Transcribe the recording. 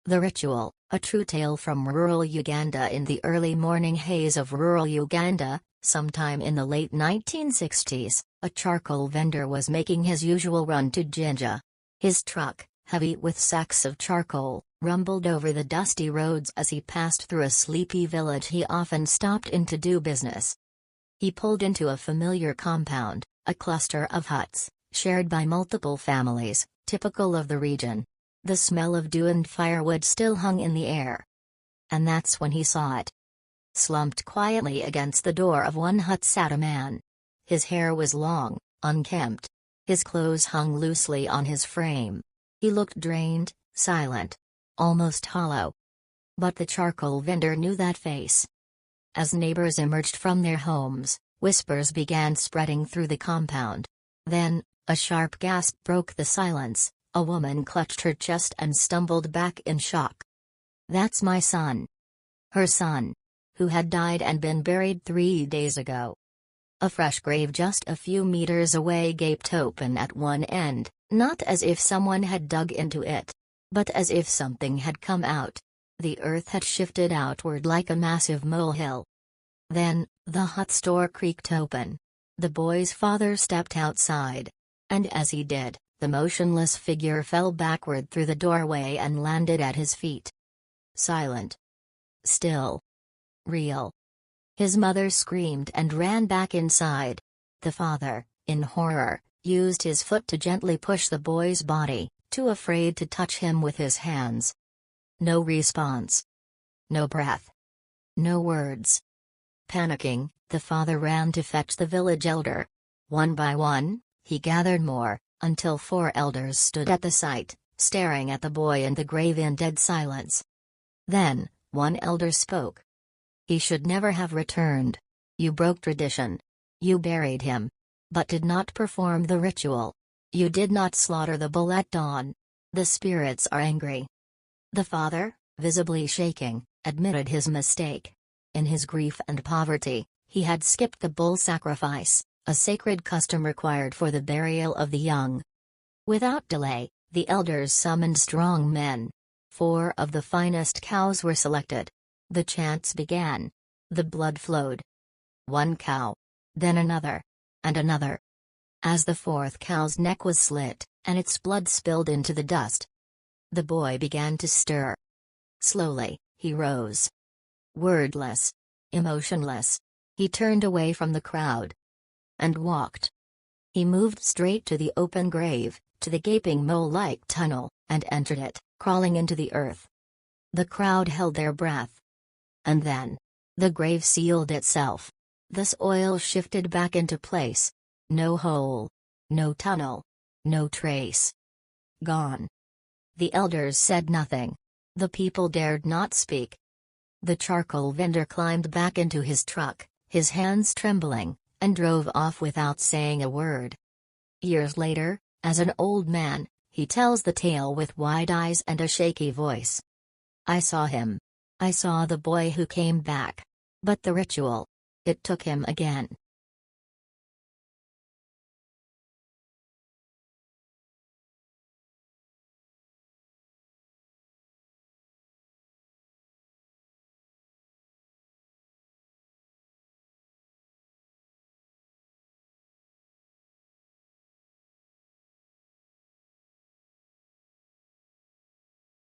The Ritual, a true tale from rural Uganda. In the early morning haze of rural Uganda, sometime in the late 1960s, a charcoal vendor was making his usual run to Jinja. His truck, heavy with sacks of charcoal, rumbled over the dusty roads as he passed through a sleepy village he often stopped in to do business. He pulled into a familiar compound, a cluster of huts, shared by multiple families, typical of the region. The smell of dew and firewood still hung in the air. And that's when he saw it. Slumped quietly against the door of one hut sat a man. His hair was long, unkempt. His clothes hung loosely on his frame. He looked drained, silent, almost hollow. But the charcoal vendor knew that face. As neighbors emerged from their homes, whispers began spreading through the compound. Then, a sharp gasp broke the silence. A woman clutched her chest and stumbled back in shock. "That's my son." Her son. Who had died and been buried 3 days ago. A fresh grave just a few meters away gaped open at one end, not as if someone had dug into it, but as if something had come out. The earth had shifted outward like a massive molehill. Then, the hut door creaked open. The boy's father stepped outside. And as he did, the motionless figure fell backward through the doorway and landed at his feet. Silent. Still. Real. His mother screamed and ran back inside. The father, in horror, used his foot to gently push the boy's body, too afraid to touch him with his hands. No response. No breath. No words. Panicking, the father ran to fetch the village elder. One by one, he gathered more, until 4 elders stood at the site, staring at the boy and the grave in dead silence. Then, one elder spoke. "He should never have returned. You broke tradition. You buried him. But did not perform the ritual. You did not slaughter the bull at dawn. The spirits are angry." The father, visibly shaking, admitted his mistake. In his grief and poverty, he had skipped the bull sacrifice, a sacred custom required for the burial of the young. Without delay, the elders summoned strong men. 4 of the finest cows were selected. The chants began. The blood flowed. One cow. Then another. And another. As the 4th cow's neck was slit, and its blood spilled into the dust, the boy began to stir. Slowly, he rose. Wordless. Emotionless. He turned away from the crowd. And walked. He moved straight to the open grave, to the gaping mole-like tunnel, and entered it, crawling into the earth. The crowd held their breath. And then, the grave sealed itself. The soil shifted back into place. No hole. No tunnel. No trace. Gone. The elders said nothing. The people dared not speak. The charcoal vendor climbed back into his truck, his hands trembling, and drove off without saying a word. Years later, as an old man, he tells the tale with wide eyes and a shaky voice. "I saw him. I saw the boy who came back. But the ritual. It took him again."